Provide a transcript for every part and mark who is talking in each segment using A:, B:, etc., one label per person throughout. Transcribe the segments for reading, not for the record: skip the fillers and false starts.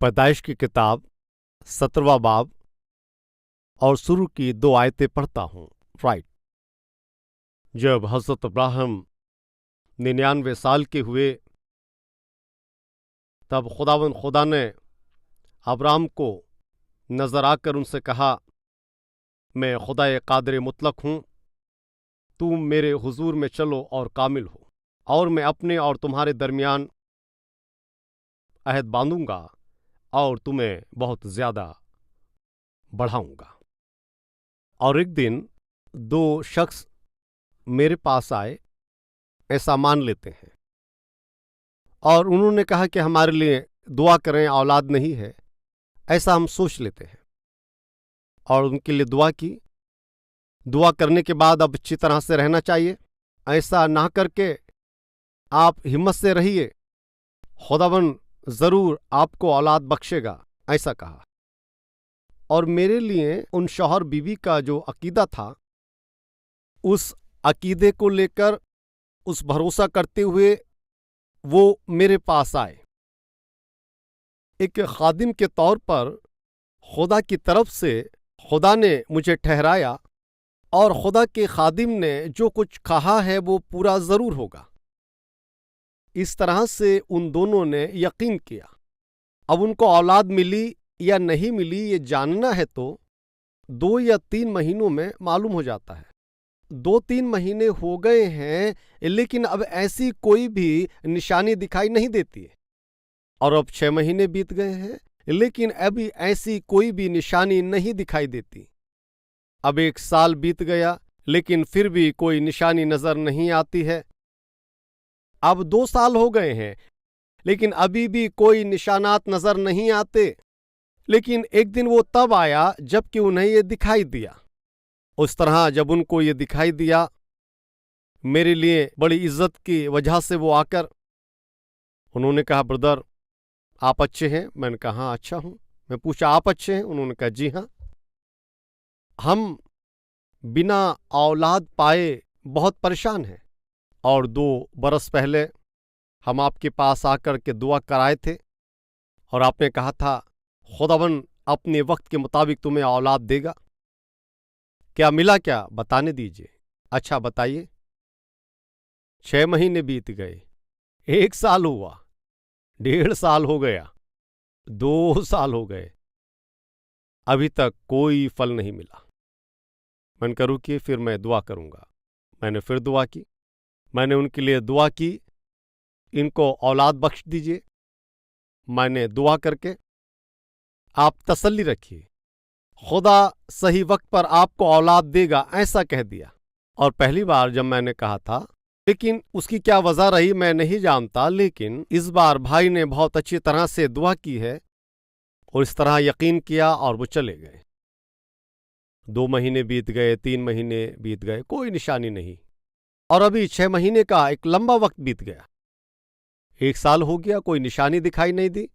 A: पैदाइश की किताब 17वां बाब और शुरू की 2 आयतें पढ़ता हूँ। राइट। जब हज़रत इब्राहिम 99 साल के हुए तब खुदा ने अब्राहम को नज़र आकर उनसे कहा, मैं खुदा कादिर मुतलक हूँ, तुम मेरे हुजूर में चलो और कामिल हो, और मैं अपने और तुम्हारे दरमियान अहद बांधूंगा और तुम्हें बहुत ज़्यादा बढ़ाऊंगा। और एक दिन 2 शख्स मेरे पास आए, ऐसा मान लेते हैं, और उन्होंने कहा कि हमारे लिए दुआ करें, औलाद नहीं है, ऐसा हम सोच लेते हैं। और उनके लिए दुआ की। दुआ करने के बाद अब अच्छी तरह से रहना चाहिए, ऐसा ना करके आप हिम्मत से रहिए, खुदावन ज़रूर आपको औलाद बख्शेगा, ऐसा कहा। और मेरे लिए उन शौहर बीवी का जो अकीदा था, उस अकीदे को लेकर, उस भरोसा करते हुए वो मेरे पास आए। एक खादिम के तौर पर खुदा की तरफ से खुदा ने मुझे ठहराया, और खुदा के खादिम ने जो कुछ कहा है वो पूरा ज़रूर होगा। इस तरह से उन दोनों ने यकीन किया। अब उनको औलाद मिली या नहीं मिली ये जानना है तो 2 या 3 महीनों में मालूम हो जाता है। 2-3 महीने हो गए हैं, लेकिन अब ऐसी कोई भी निशानी दिखाई नहीं देती है। और अब 6 महीने बीत गए हैं, लेकिन अभी ऐसी कोई भी निशानी नहीं दिखाई देती। अब 1 साल बीत गया, लेकिन फिर भी कोई निशानी नजर नहीं आती है। अब 2 साल हो गए हैं, लेकिन अभी भी कोई निशानात नजर नहीं आते। लेकिन एक दिन वो तब आया जबकि उन्हें ये दिखाई दिया। उस तरह जब उनको ये दिखाई दिया, मेरे लिए बड़ी इज्जत की वजह से वो आकर उन्होंने कहा, ब्रदर आप अच्छे हैं? मैंने कहा हाँ अच्छा हूं। मैं पूछा आप अच्छे हैं? उन्होंने कहा जी हाँ। हम बिना औलाद पाए बहुत परेशान हैं, और 2 बरस पहले हम आपके पास आकर के दुआ कराए थे, और आपने कहा था खुदावन अपने वक्त के मुताबिक तुम्हें औलाद देगा। क्या मिला, क्या बताने दीजिए। अच्छा बताइए। 6 महीने बीत गए, 1 साल हुआ, 1.5 साल हो गया, 2 साल हो गए, अभी तक कोई फल नहीं मिला। मैंने कहा रुकिए, फिर मैं दुआ करूंगा। मैंने फिर दुआ की। मैंने उनके लिए दुआ की, इनको औलाद बख्श दीजिए। मैंने दुआ करके, आप तसल्ली रखिए, खुदा सही वक्त पर आपको औलाद देगा, ऐसा कह दिया। और पहली बार जब मैंने कहा था, लेकिन उसकी क्या वजह रही मैं नहीं जानता, लेकिन इस बार भाई ने बहुत अच्छी तरह से दुआ की है, और इस तरह यकीन किया, और वो चले गए। 2 महीने बीत गए, 3 महीने बीत गए, कोई निशानी नहीं। और अभी 6 महीने का एक लंबा वक्त बीत गया। 1 साल हो गया, कोई निशानी दिखाई नहीं दी।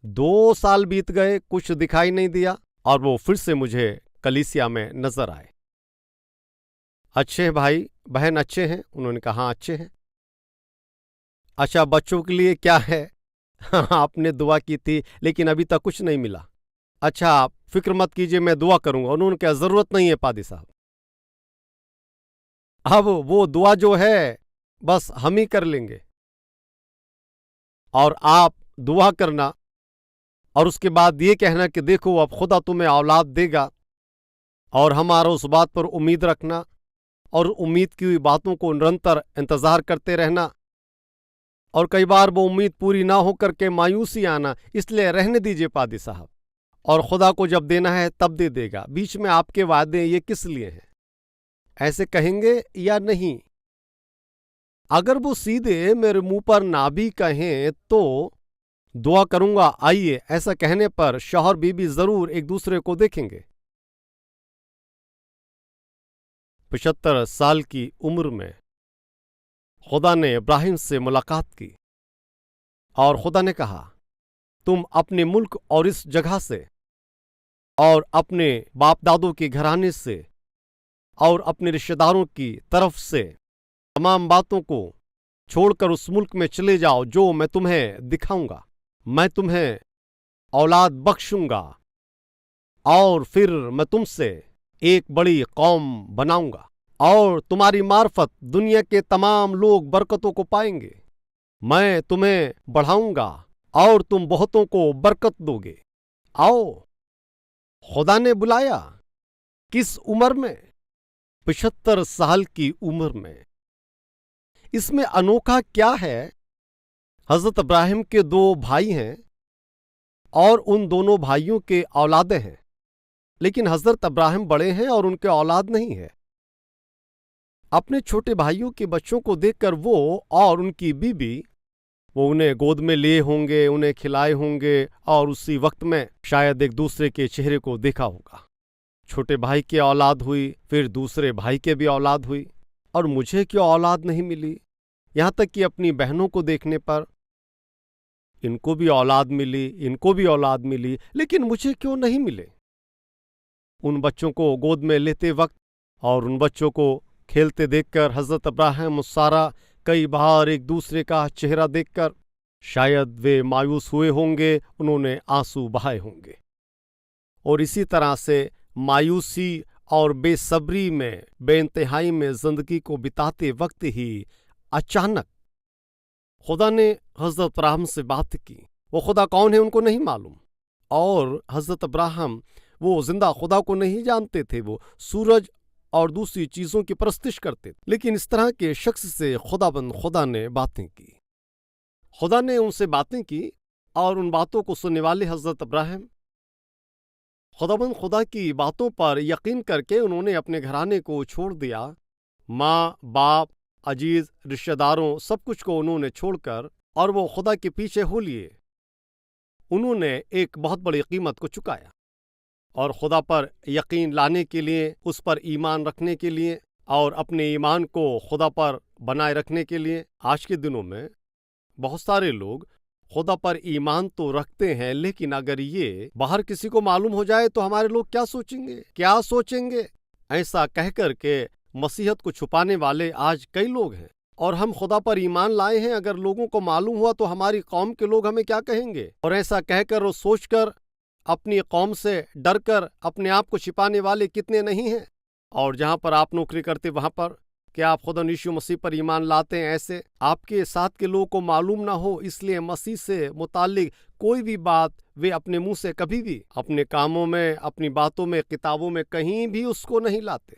A: 2 साल बीत गए, कुछ दिखाई नहीं दिया, और वो फिर से मुझे कलीसिया में नजर आए। अच्छे हैं भाई बहन, अच्छे हैं? उन्होंने कहा हाँ अच्छे हैं। अच्छा बच्चों के लिए क्या है? आपने दुआ की थी, लेकिन अभी तक कुछ नहीं मिला। अच्छा आप फिक्र मत कीजिए, मैं दुआ करूंगा। उन्होंने कहा जरूरत नहीं है पादी साहब, अब वो दुआ जो है बस हम ही कर लेंगे, और आप दुआ करना, और उसके बाद ये कहना कि देखो अब खुदा तुम्हें औलाद देगा, और हमारा उस बात पर उम्मीद रखना, और उम्मीद की हुई बातों को निरंतर इंतजार करते रहना। और कई बार वो उम्मीद पूरी ना होकर के मायूसी आना, इसलिए रहने दीजिए पादी साहब, और खुदा को जब देना है तब दे देगा। बीच में आपके वादे ये किस लिए हैं? ऐसे कहेंगे या नहीं? अगर वो सीधे मेरे मुंह पर ना भी कहें तो दुआ करूंगा आइए, ऐसा कहने पर शौहर बीबी जरूर एक दूसरे को देखेंगे। 75 साल की उम्र में खुदा ने इब्राहिम से मुलाकात की, और खुदा ने कहा तुम अपने मुल्क और इस जगह से, और अपने बाप दादों के घराने से, और अपने रिश्तेदारों की तरफ से तमाम बातों को छोड़कर उस मुल्क में चले जाओ जो मैं तुम्हें दिखाऊंगा। मैं तुम्हें औलाद बख्शूंगा और फिर मैं तुमसे एक बड़ी कौम बनाऊंगा और तुम्हारी मार्फत दुनिया के तमाम लोग बरकतों को पाएंगे। मैं तुम्हें बढ़ाऊंगा और तुम बहुतों को बरकत दोगे। आओ। खुदा ने बुलाया। किस उम्र में? 75 साल की उम्र में। इसमें अनोखा क्या है? हजरत इब्राहिम के 2 भाई हैं और उन दोनों भाइयों के औलादें हैं, लेकिन हजरत इब्राहिम बड़े हैं और उनके औलाद नहीं है। अपने छोटे भाइयों के बच्चों को देखकर वो और उनकी बीबी, वो उन्हें गोद में लिए होंगे, उन्हें खिलाए होंगे और उसी वक्त में शायद एक दूसरे के चेहरे को देखा होगा। छोटे भाई की औलाद हुई, फिर दूसरे भाई के भी औलाद हुई, और मुझे क्यों औलाद नहीं मिली? यहां तक कि अपनी बहनों को देखने पर इनको भी औलाद मिली, इनको भी औलाद मिली, लेकिन मुझे क्यों नहीं मिले? उन बच्चों को गोद में लेते वक्त और उन बच्चों को खेलते देखकर हजरत इब्राहिम और सारा कई बार एक दूसरे का चेहरा देखकर शायद वे मायूस हुए होंगे, उन्होंने आंसू बहाए होंगे। और इसी तरह से मायूसी और बेसब्री में बेइंतहाई में जिंदगी को बिताते वक्त ही अचानक खुदा ने हजरत इब्राहिम से बात की। वो खुदा कौन है उनको नहीं मालूम, और हजरत इब्राहिम वो जिंदा खुदा को नहीं जानते थे। वो सूरज और दूसरी चीजों की परस्तिश करते थे। लेकिन इस तरह के शख्स से खुदाबंद खुदा ने बातें की। खुदा ने उनसे बातें की और उन बातों को सुनने वाले हजरत इब्राहिम खुदाबंद खुदा की बातों पर यकीन करके उन्होंने अपने घराने को छोड़ दिया। माँ बाप, अजीज, रिश्तेदारों, सब कुछ को उन्होंने छोड़कर और वो खुदा के पीछे हो लिए। उन्होंने एक बहुत बड़ी कीमत को चुकाया और खुदा पर यकीन लाने के लिए, उस पर ईमान रखने के लिए और अपने ईमान को खुदा पर बनाए रखने के लिए। आज के दिनों में बहुत सारे लोग खुदा पर ईमान तो रखते हैं, लेकिन अगर ये बाहर किसी को मालूम हो जाए तो हमारे लोग क्या सोचेंगे, क्या सोचेंगे, ऐसा कहकर के मसीहत को छुपाने वाले आज कई लोग हैं। और हम खुदा पर ईमान लाए हैं, अगर लोगों को मालूम हुआ तो हमारी कौम के लोग हमें क्या कहेंगे। और ऐसा कहकर और सोचकर अपनी कौम से डर कर अपने आप को छिपाने वाले कितने नहीं हैं। और जहाँ पर आप नौकरी करते वहाँ पर क्या आप खुदा यीशु मसीह पर ईमान लाते हैं? ऐसे आपके साथ के लोगों को मालूम ना हो, इसलिए मसीह से मुतालिक कोई भी बात वे अपने मुंह से कभी भी अपने कामों में, अपनी बातों में, किताबों में कहीं भी उसको नहीं लाते।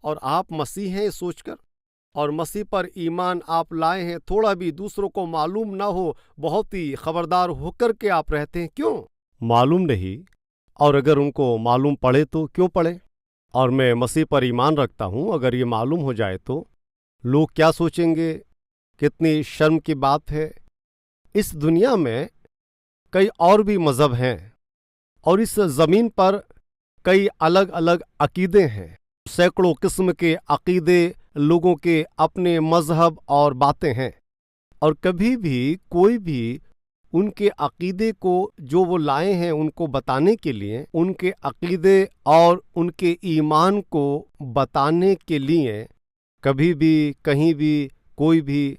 A: और आप मसीह हैं सोचकर और मसीह पर ईमान आप लाए हैं, थोड़ा भी दूसरों को मालूम ना हो, बहुत ही खबरदार होकर के आप रहते हैं। क्यों? मालूम नहीं, और अगर उनको मालूम पड़े तो क्यों पड़े? और मैं मसीह पर ईमान रखता हूं, अगर ये मालूम हो जाए तो लोग क्या सोचेंगे? कितनी शर्म की बात है। इस दुनिया में कई और भी मजहब हैं और इस जमीन पर कई अलग अलग अकीदे हैं। सैकड़ों किस्म के अकीदे, लोगों के अपने मजहब और बातें हैं, और कभी भी कोई भी उनके अकीदे को जो वो लाए हैं उनको बताने के लिए, उनके अकीदे और उनके ईमान को बताने के लिए कभी भी कहीं भी कोई भी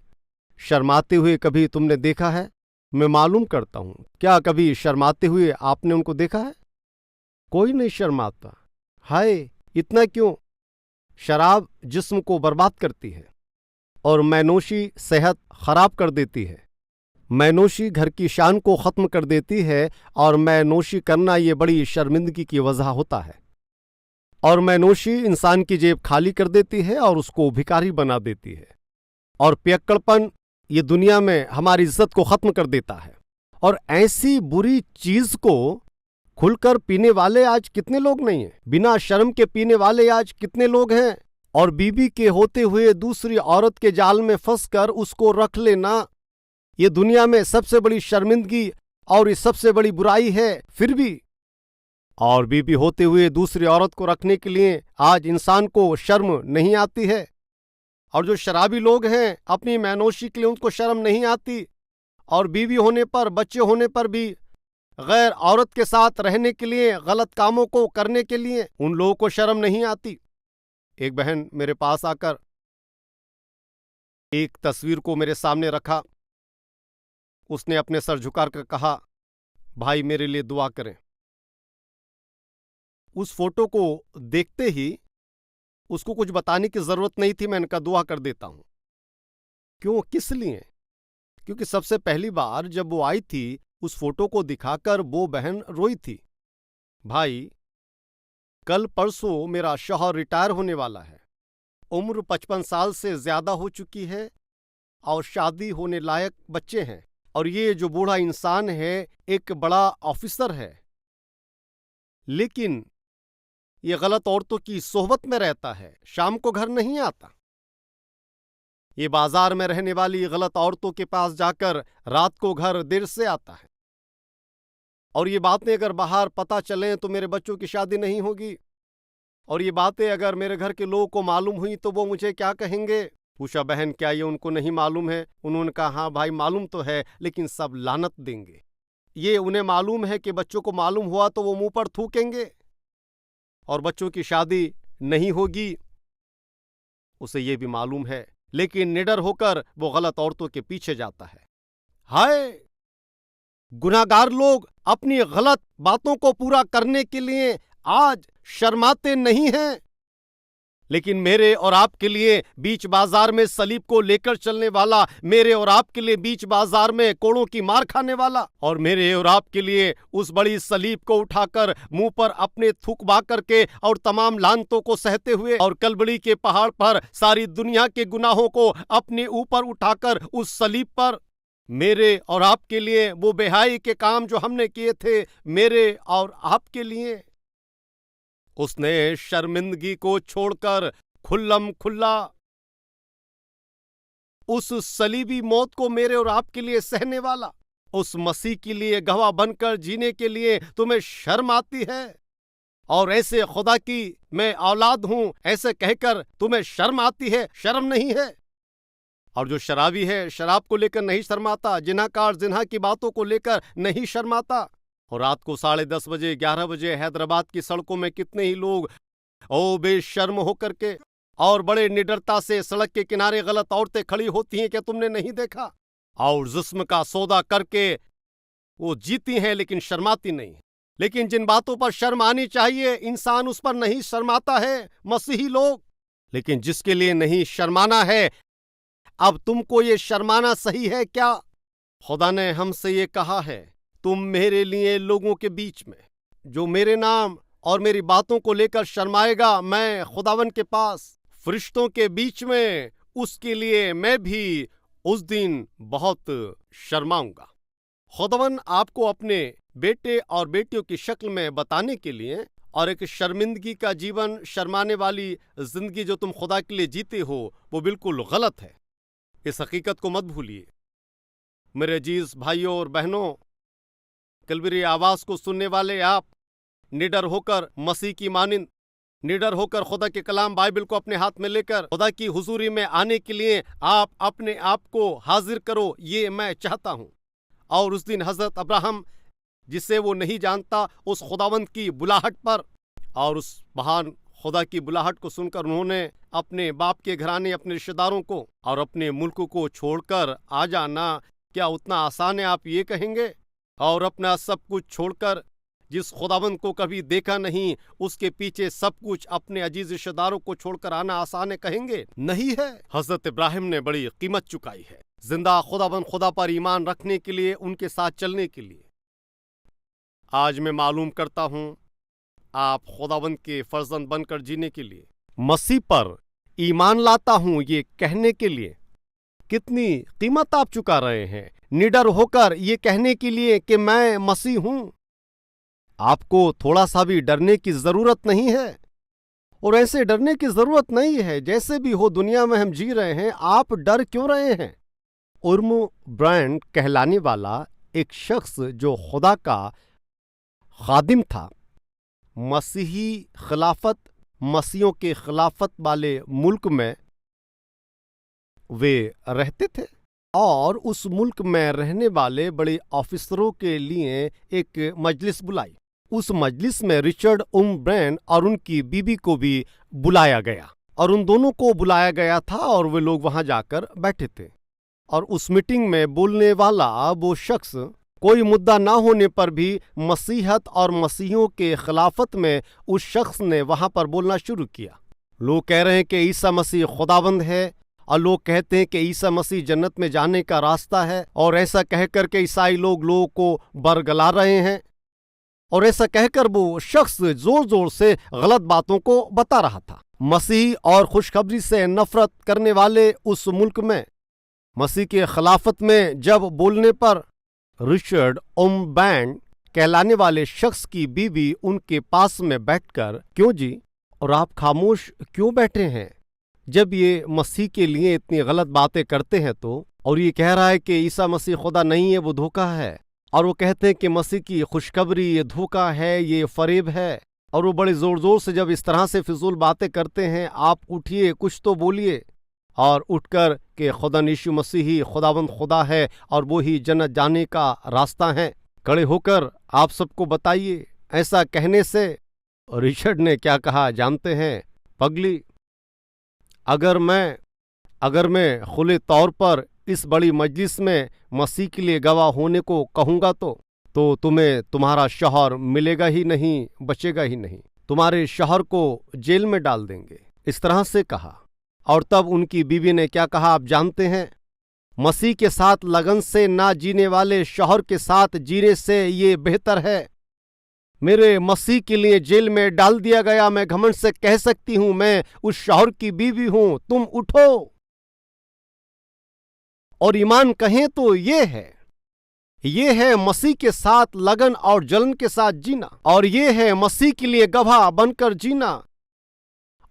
A: शर्माते हुए कभी तुमने देखा है? मैं मालूम करता हूँ, क्या कभी शर्माते हुए आपने उनको देखा है? कोई नहीं शर्माता। हाय, इतना क्यों? शराब जिस्म को बर्बाद करती है और मैनोशी सेहत खराब कर देती है। मैनोशी घर की शान को ख़त्म कर देती है और मैनोशी करना ये बड़ी शर्मिंदगी की वजह होता है। और मैनोशी इंसान की जेब खाली कर देती है और उसको भिखारी बना देती है। और पियक्कड़पन ये दुनिया में हमारी इज्जत को ख़त्म कर देता है। और ऐसी बुरी चीज़ को खुलकर पीने वाले आज कितने लोग नहीं हैं? बिना शर्म के पीने वाले आज कितने लोग हैं? और बीबी के होते हुए दूसरी औरत के जाल में फंसकर उसको रख लेना, ये दुनिया में सबसे बड़ी शर्मिंदगी और ये सबसे बड़ी बुराई है। फिर भी और बीबी होते हुए दूसरी औरत को रखने के लिए आज इंसान को शर्म नहीं आती है। और जो शराबी लोग हैं, अपनी मैनोशी के लिए उनको शर्म नहीं आती, और बीवी होने पर, बच्चे होने पर भी गैर औरत के साथ रहने के लिए, गलत कामों को करने के लिए उन लोगों को शर्म नहीं आती। एक बहन मेरे पास आकर एक तस्वीर को मेरे सामने रखा। उसने अपने सर झुकाकर कहा, بھائی میرے لیے دعا کریں۔ اس فوٹو کو دیکھتے ہی اس کو کچھ بتانے کی ضرورت نہیں تھی، میں نے کہا دعا کر دیتا ہوں۔ کیوں؟ کس لیے؟ کیونکہ سب سے پہلی بار جب وہ آئی تھی اس فوٹو کو دکھا کر وہ بہن روئی تھی۔ بھائی کل پرسوں میرا شوہر ریٹائر ہونے والا ہے، عمر 55 سال سے زیادہ ہو چکی ہے اور شادی ہونے لائق بچے ہیں، اور یہ جو بوڑھا انسان ہے ایک بڑا آفیسر ہے، لیکن یہ غلط عورتوں کی صحبت میں رہتا ہے، شام کو گھر نہیں آتا۔ یہ بازار میں رہنے والی غلط عورتوں کے پاس جا کر رات کو گھر دیر سے آتا ہے، اور یہ باتیں اگر باہر پتہ چلیں تو میرے بچوں کی شادی نہیں ہوگی، اور یہ باتیں اگر میرے گھر کے لوگوں کو معلوم ہوئی تو وہ مجھے کیا کہیں گے؟ پوچھا بہن کیا یہ ان کو نہیں معلوم ہے؟ انہوں نے کہا ہاں بھائی معلوم تو ہے، لیکن سب لعنت دیں گے۔ یہ انہیں معلوم ہے کہ بچوں کو معلوم ہوا تو وہ منہ پر تھوکیں گے اور بچوں کی شادی نہیں ہوگی۔ اسے یہ بھی معلوم ہے، لیکن نڈر ہو کر وہ غلط عورتوں کے پیچھے جاتا ہے۔ ہائے! گناہگار لوگ اپنی غلط باتوں کو پورا کرنے کے لیے آج شرماتے نہیں ہیں، لیکن میرے اور آپ کے لیے بیچ بازار میں صلیب کو لے کر چلنے والا، میرے اور آپ کے لیے بیچ بازار میں کوڑوں کی مار کھانے والا، اور میرے اور آپ کے لیے اس بڑی صلیب کو اٹھا کر منہ پر اپنے تھوکوا کر کے اور تمام لعنتوں کو سہتے ہوئے اور کلبڑی کے پہاڑ پر ساری دنیا کے گناہوں کو اپنے اوپر اٹھا کر اس صلیب پر میرے اور آپ کے لیے وہ بے-حیائی کے کام جو ہم نے کیے تھے میرے اور آپ کے لیے، اس نے شرمندگی کو چھوڑ کر کھلم کھلا اس صلیبی موت کو میرے اور آپ کے لیے سہنے والا، اس مسیح کے لیے گواہ بن کر جینے کے لیے تمہیں شرم آتی ہے؟ اور ایسے خدا کی میں اولاد ہوں ایسے کہہ کر تمہیں شرم آتی ہے؟ شرم نہیں ہے؟ اور جو شرابی ہے شراب کو لے کر نہیں شرماتا، جناکار زنا کی باتوں کو لے کر نہیں شرماتا، اور رات کو 10:30 بجے 11 بجے حیدرآباد کی سڑکوں میں کتنے ہی لوگ بے شرم ہو کر کے اور بڑے نڈرتا سے سڑک کے کنارے غلط عورتیں کھڑی ہوتی ہیں، کیا تم نے نہیں دیکھا؟ اور جسم کا سودا کر کے وہ جیتی ہیں لیکن شرماتی نہیں۔ لیکن جن باتوں پر شرم آنی چاہیے انسان اس پر نہیں شرماتا ہے، مسیحی لوگ۔ لیکن جس کے لیے نہیں شرمانا ہے، اب تم کو یہ شرمانا صحیح ہے کیا؟ خدا نے ہم سے یہ کہا ہے، تم میرے لیے لوگوں کے بیچ میں جو میرے نام اور میری باتوں کو لے کر شرمائے گا، میں خداوند کے پاس فرشتوں کے بیچ میں اس کے لیے میں بھی اس دن بہت شرماؤں گا۔ خداوند آپ کو اپنے بیٹے اور بیٹیوں کی شکل میں بتانے کے لیے، اور ایک شرمندگی کا جیون، شرمانے والی زندگی جو تم خدا کے لیے جیتے ہو وہ بالکل غلط ہے۔ اس حقیقت کو مت بھولیے۔ میرے عزیز بھائیوں اور بہنوں، کلبری آواز کو سننے والے آپ نڈر ہو کر مسیح کی مانند، نڈر ہو کر خدا کے کلام بائبل کو اپنے ہاتھ میں لے کر خدا کی حضوری میں آنے کے لیے آپ اپنے آپ کو حاضر کرو، یہ میں چاہتا ہوں۔ اور اس دن حضرت ابراہیم جسے وہ نہیں جانتا اس خداوند کی بلاہٹ پر، اور اس مہان خدا کی بلاہٹ کو سن کر انہوں نے اپنے باپ کے گھرانے، اپنے رشتہ داروں کو اور اپنے ملک کو چھوڑ کر آ جانا کیا اتنا آسان ہے آپ یہ کہیں گے؟ اور اپنا سب کچھ چھوڑ کر، جس خداوند کو کبھی دیکھا نہیں، اس کے پیچھے سب کچھ اپنے عزیز رشتہ داروں کو چھوڑ کر آنا آسان ہے کہیں گے؟ نہیں ہے۔ حضرت ابراہیم نے بڑی قیمت چکائی ہے زندہ خداوند خدا پر ایمان رکھنے کے لیے، ان کے ساتھ چلنے کے لیے۔ آج میں معلوم کرتا ہوں آپ خداوند کے فرزند بن کر جینے کے لیے مسیح پر ایمان لاتا ہوں یہ کہنے کے لیے کتنی قیمت آپ چکا رہے ہیں، نڈر ہو کر یہ کہنے کے لیے کہ میں مسیح ہوں۔ آپ کو تھوڑا سا بھی ڈرنے کی ضرورت نہیں ہے، اور ایسے ڈرنے کی ضرورت نہیں ہے جیسے بھی ہو دنیا میں ہم جی رہے ہیں، آپ ڈر کیوں رہے ہیں؟ ارمو برانڈ کہلانے والا ایک شخص جو خدا کا خادم تھا، مسیحی خلافت، مسیحوں کے خلافت والے ملک میں وہ رہتے تھے، اور اس ملک میں رہنے والے بڑے آفیسروں کے لیے ایک مجلس بلائی۔ اس مجلس میں رچرڈ برینڈ اور ان کی بیوی کو بھی بلایا گیا، اور ان دونوں کو بلایا گیا تھا، اور وہ لوگ وہاں جا کر بیٹھے تھے۔ اور اس میٹنگ میں بولنے والا وہ شخص کوئی مدعا نہ ہونے پر بھی مسیحت اور مسیحیوں کے خلافت میں اس شخص نے وہاں پر بولنا شروع کیا۔ لوگ کہہ رہے ہیں کہ عیسیٰ مسیح خداوند ہے، اور لوگ کہتے ہیں کہ عیسیٰ مسیح جنت میں جانے کا راستہ ہے، اور ایسا کہہ کر کے عیسائی لوگوں کو برگلا رہے ہیں، اور ایسا کہہ کر وہ شخص زور زور سے غلط باتوں کو بتا رہا تھا۔ مسیح اور خوشخبری سے نفرت کرنے والے اس ملک میں مسیح کے خلافت میں جب بولنے پر رچرڈ اومبینڈ کہلانے والے شخص کی بیوی ان کے پاس میں بیٹھ کر، کیوں جی، اور آپ خاموش کیوں بیٹھے ہیں جب یہ مسیح کے لیے اتنی غلط باتیں کرتے ہیں تو، اور یہ کہہ رہا ہے کہ عیسیٰ مسیح خدا نہیں ہے، وہ دھوکہ ہے، اور وہ کہتے ہیں کہ مسیح کی خوشخبری یہ دھوکہ ہے، یہ فریب ہے، اور وہ بڑے زور زور سے جب اس طرح سے فضول باتیں کرتے ہیں، آپ اٹھیے، کچھ تو بولیے، اور اٹھ کر کہ خدا یسوع مسیح ہی خداوند خدا ہے اور وہی جنت جانے کا راستہ ہے، کھڑے ہو کر آپ سب کو بتائیے۔ ایسا کہنے سے رچرڈ نے کیا کہا جانتے ہیں؟ پگلی، اگر میں کھلے طور پر اس بڑی مجلس میں مسیح کے لیے گواہ ہونے کو کہوں گا تو تمہیں تمہارا شوہر ملے گا ہی نہیں، بچے گا ہی نہیں، تمہارے شوہر کو جیل میں ڈال دیں گے، اس طرح سے کہا۔ اور تب ان کی بیوی نے کیا کہا آپ جانتے ہیں؟ مسیح کے ساتھ لگن سے نہ جینے والے شوہر کے ساتھ جینے سے یہ بہتر ہے۔ میرے مسیح کے لیے جیل میں ڈال دیا گیا، میں گھمنڈ سے کہہ سکتی ہوں میں اس شوہر کی بیوی ہوں۔ تم اٹھو اور ایمان کہیں تو یہ ہے مسیح کے ساتھ لگن اور جلن کے ساتھ جینا، اور یہ ہے مسیح کے لیے گواہ بن کر جینا۔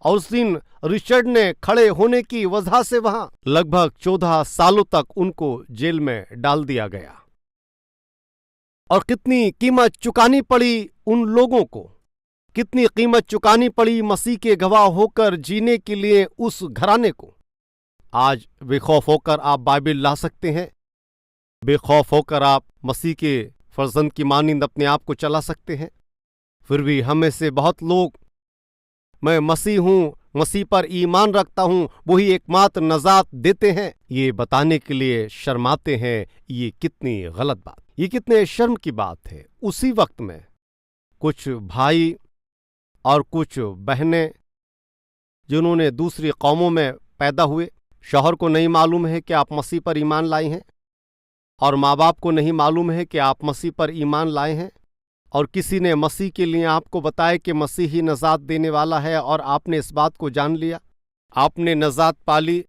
A: اور اس دن رچرڈ نے کھڑے ہونے کی وجہ سے وہاں لگ بھگ 14 سالوں تک ان کو جیل میں ڈال دیا گیا۔ اور کتنی قیمت چکانی پڑی ان لوگوں کو، کتنی قیمت چکانی پڑی مسیح کے گواہ ہو کر جینے کے لیے اس گھرانے کو۔ آج بے خوف ہو کر آپ بائبل لا سکتے ہیں، بے خوف ہو کر آپ مسیح کے فرزند کی مانند اپنے آپ کو چلا سکتے ہیں، پھر بھی ہم میں سے بہت لوگ میں مسیح ہوں، مسیح پر ایمان رکھتا ہوں، وہی ایکماتر نجات دیتے ہیں، یہ بتانے کے لیے شرماتے ہیں۔ یہ کتنی غلط بات، یہ کتنے شرم کی بات ہے۔ اسی وقت میں کچھ بھائی اور کچھ بہنیں جنہوں نے دوسری قوموں میں پیدا ہوئے، شوہر کو نہیں معلوم ہے کہ آپ مسیح پر ایمان لائے ہیں، اور ماں باپ کو نہیں معلوم ہے کہ آپ مسیح پر ایمان لائے ہیں، اور کسی نے مسیح کے لیے آپ کو بتایا کہ مسیح ہی نجات دینے والا ہے، اور آپ نے اس بات کو جان لیا، آپ نے نجات پالی،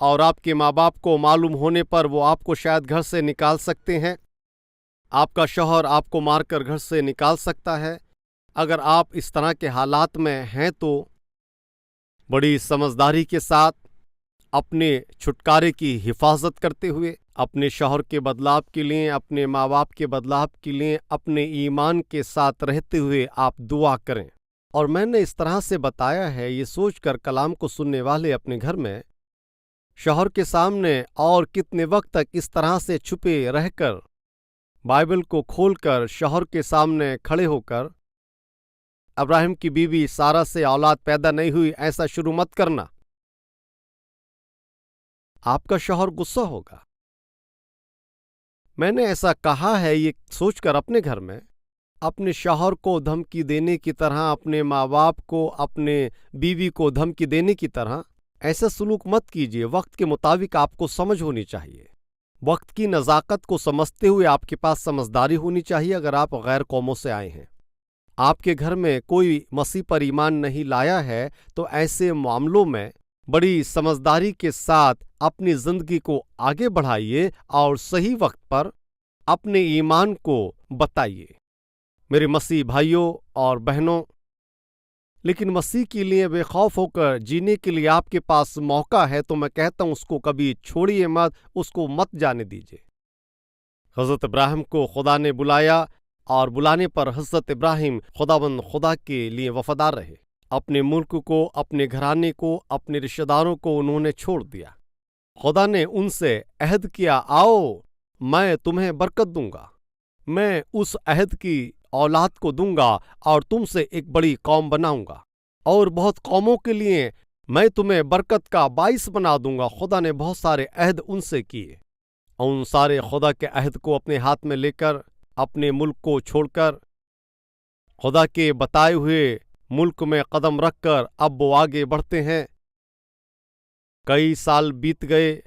A: اور آپ کے ماں باپ کو معلوم ہونے پر وہ آپ کو شاید گھر سے نکال سکتے ہیں، آپ کا شوہر آپ کو مار کر گھر سے نکال سکتا ہے۔ اگر آپ اس طرح کے حالات میں ہیں تو بڑی سمجھداری کے ساتھ اپنے چھٹکارے کی حفاظت کرتے ہوئے، اپنے شوہر کے بدلاؤ کے لیے، اپنے ماں باپ کے بدلاؤ کے لیے، اپنے ایمان کے ساتھ رہتے ہوئے آپ دعا کریں۔ اور میں نے اس طرح سے بتایا ہے یہ سوچ کر کلام کو سننے والے اپنے گھر میں شوہر کے سامنے اور کتنے وقت تک اس طرح سے چھپے رہ کر بائبل کو کھول کر شوہر کے سامنے کھڑے ہو کر ابراہیم کی بیوی سارہ سے اولاد پیدا نہیں ہوئی ایسا شروع مت کرنا، آپ کا شوہر غصہ ہوگا۔ میں نے ایسا کہا ہے یہ سوچ کر اپنے گھر میں اپنے شوہر کو دھمکی دینے کی طرح، اپنے ماں باپ کو، اپنے بیوی کو دھمکی دینے کی طرح ایسا سلوک مت کیجیے۔ وقت کے مطابق آپ کو سمجھ ہونی چاہیے، وقت کی نزاکت کو سمجھتے ہوئے آپ کے پاس سمجھداری ہونی چاہیے۔ اگر آپ غیر قوموں سے آئے ہیں، آپ کے گھر میں کوئی مسیح پر ایمان نہیں لایا ہے، تو ایسے معاملوں میں بڑی سمجھداری کے ساتھ اپنی زندگی کو آگے بڑھائیے اور صحیح وقت پر اپنے ایمان کو بتائیے۔ میرے مسیح بھائیوں اور بہنوں، لیکن مسیح کے لیے بے خوف ہو کر جینے کے لیے آپ کے پاس موقع ہے، تو میں کہتا ہوں اس کو کبھی چھوڑیے مت، اس کو مت جانے دیجیے۔ حضرت ابراہیم کو خدا نے بلایا، اور بلانے پر حضرت ابراہیم خداوند خدا کے لیے وفادار رہے۔ اپنے ملک کو، اپنے گھرانے کو، اپنے رشتہ داروں کو انہوں نے چھوڑ دیا۔ خدا نے ان سے عہد کیا، آؤ میں تمہیں برکت دوں گا، میں اس عہد کی اولاد کو دوں گا اور تم سے ایک بڑی قوم بناؤں گا، اور بہت قوموں کے لیے میں تمہیں برکت کا باعث بنا دوں گا۔ خدا نے بہت سارے عہد ان سے کیے، उन सारे खुदा के अहद को अपने हाथ में लेकर, अपने मुल्क को छोड़कर, खुदा के बताए हुए मुल्क में कदम रखकर अब वो आगे बढ़ते हैं। कई साल बीत गए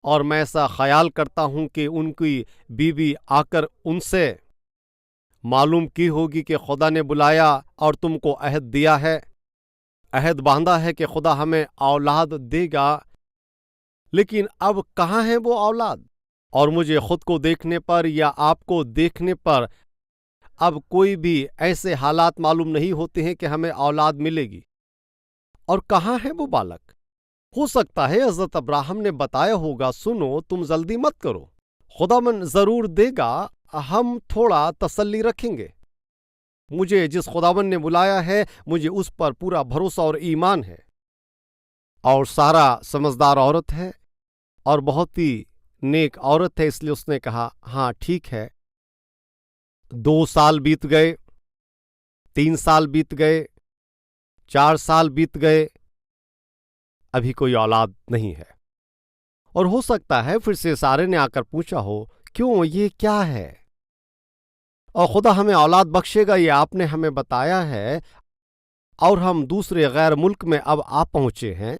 A: और मैं ऐसा ख्याल करता हूं कि उनकी बीवी आकर उनसे मालूम की होगी कि खुदा ने बुलाया और तुमको अहद दिया है, अहद बांधा है कि खुदा हमें औलाद देगा, लेकिन अब कहाँ है वो औलाद? और मुझे खुद को देखने पर या आपको देखने पर अब कोई भी ऐसे हालात मालूम नहीं होते हैं कि हमें औलाद मिलेगी। और कहाँ है वो बालक? हो सकता है हज़रत अब्राहम ने बताया होगा, सुनो तुम जल्दी मत करो, खुदावन जरूर देगा, हम थोड़ा तसल्ली रखेंगे। मुझे जिस खुदावन ने बुलाया है मुझे उस पर पूरा भरोसा और ईमान है। और सारा समझदार औरत है और बहुत ही नेक औरत है, इसलिए उसने कहा हाँ ठीक है। 2 साल बीत गए, 3 साल बीत गए, 4 साल बीत गए, अभी कोई औलाद नहीं है। और हो सकता है फिर से सारे ने आकर पूछा हो, क्यों, ये क्या है? और खुदा हमें औलाद बख्शेगा ये आपने हमें बताया है, और हम दूसरे गैर मुल्क में अब आ पहुंचे हैं,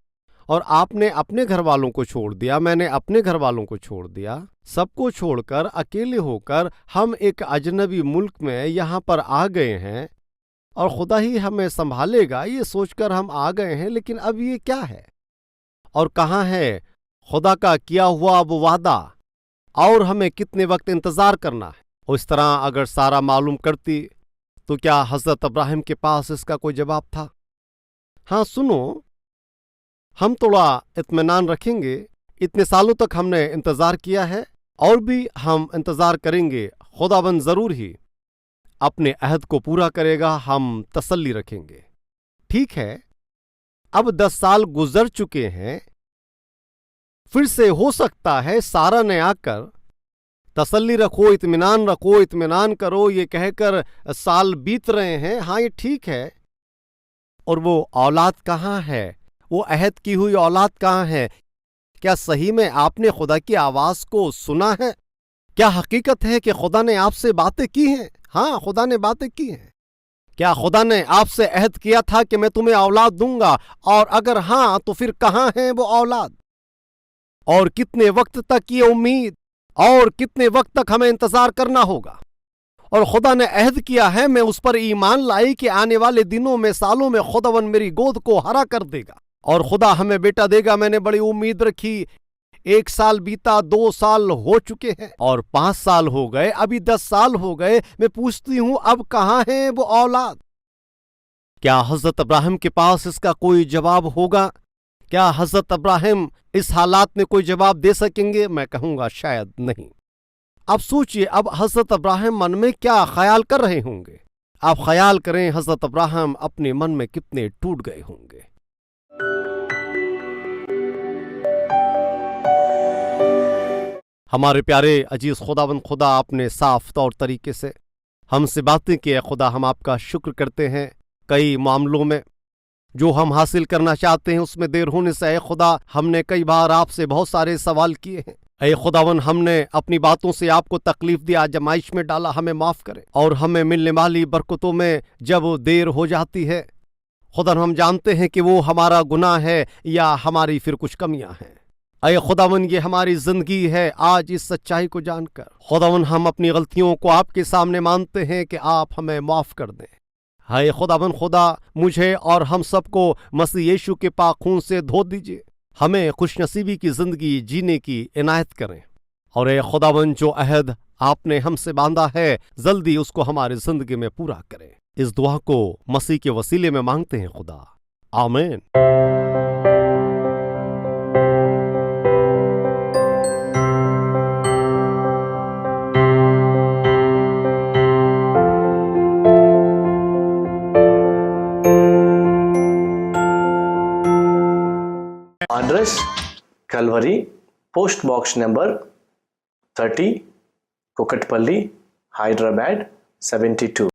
A: और आपने अपने घर वालों को छोड़ दिया, मैंने अपने घर वालों को छोड़ दिया, सबको छोड़कर अकेले होकर हम एक अजनबी मुल्क में यहाँ पर आ गए हैं, और खुदा ही हमें संभालेगा ये सोचकर हम आ गए हैं। लेकिन अब ये क्या है और कहाँ है खुदा का किया हुआ वो वादा, और हमें कितने वक्त इंतजार करना है? और इस तरह अगर सारा मालूम करती तो क्या हजरत अब्राहिम के पास इसका कोई जवाब था? हाँ सुनो, हम थोड़ा इत्मीनान रखेंगे, इतने सालों तक हमने इंतजार किया है और भी हम इंतजार करेंगे, खुदाबंद जरूर ही अपने अहद को पूरा करेगा, हम तसल्ली रखेंगे। ठीक है, अब 10 साल गुजर चुके हैं, फिर से हो सकता है सारा ने आकर तसल्ली रखो, इत्मीनान रखो, इत्मीनान करो, ये कहकर साल बीत रहे हैं। हाँ ये ठीक है, और वो औलाद कहाँ है? वो अहद की हुई औलाद कहाँ है? क्या सही में आपने खुदा की आवाज को सुना है? क्या हकीकत है कि खुदा ने आपसे बातें की हैं? हाँ, खुदा ने बातें की हैं। क्या खुदा ने आपसे अहद किया था कि मैं तुम्हें औलाद दूंगा? और अगर हाँ तो फिर कहाँ है वो औलाद? और कितने वक्त तक ये उम्मीद, और कितने वक्त तक हमें इंतजार करना होगा? और खुदा ने अहद किया है, मैं उस पर ईमान लाई कि आने वाले दिनों में, सालों में खुदावन मेरी गोद को हरा कर देगा और खुदा हमें बेटा देगा। मैंने बड़ी उम्मीद रखी, 1 साल बीता, 2 साल हो चुके हैं और 5 साल हो गए, अभी 10 साल हो गए। मैं पूछती हूं अब कहाँ है वो औलाद? क्या हजरत अब्राहिम के पास इसका कोई जवाब होगा? क्या हजरत अब्राहिम इस हालात में कोई जवाब दे सकेंगे? मैं कहूंगा शायद नहीं। अब सोचिए, अब हजरत अब्राहिम मन में क्या ख्याल कर रहे होंगे? आप ख्याल करें हजरत अब्राहिम अपने मन में कितने टूट गए होंगे। हमारे प्यारे अजीज खुदावंद खुदा, आपने साफ तौर तरीके से हमसे बातें की है खुदा, हम आपका शुक्र करते हैं। कई मामलों में जो हम हासिल करना चाहते हैं उसमें देर होने से ऐ खुदा हमने कई बार आपसे बहुत सारे सवाल किए हैं। ऐ खुदावन, हमने अपनी बातों से आपको तकलीफ दिया, आजमाइश में डाला, हमें माफ करें। और हमें मिलने वाली बरकतों में जब देर हो जाती है खुदा, हम जानते हैं कि वो हमारा गुनाह है या हमारी फिर कुछ कमियां हैं। ऐ खुदावन, ये हमारी जिंदगी है। आज इस सच्चाई को जानकर खुदावन हम अपनी गलतियों को आपके सामने मानते हैं कि आप हमें माफ कर दें। हाय खुदावन खुदा, मुझे और हम सबको मसीह यीशु के पाक खून से धो दीजिए, हमें खुशनसीबी की जिंदगी जीने की इनायत करें। और ए खुदावन, जो अहद आपने हमसे बांधा है जल्दी उसको हमारी जिंदगी में पूरा करें। इस दुआ को मसीह के वसीले में मांगते हैं खुदा, आमीन।
B: Address Calvary, Post Box number 30, Kukatpalli, Hyderabad 72.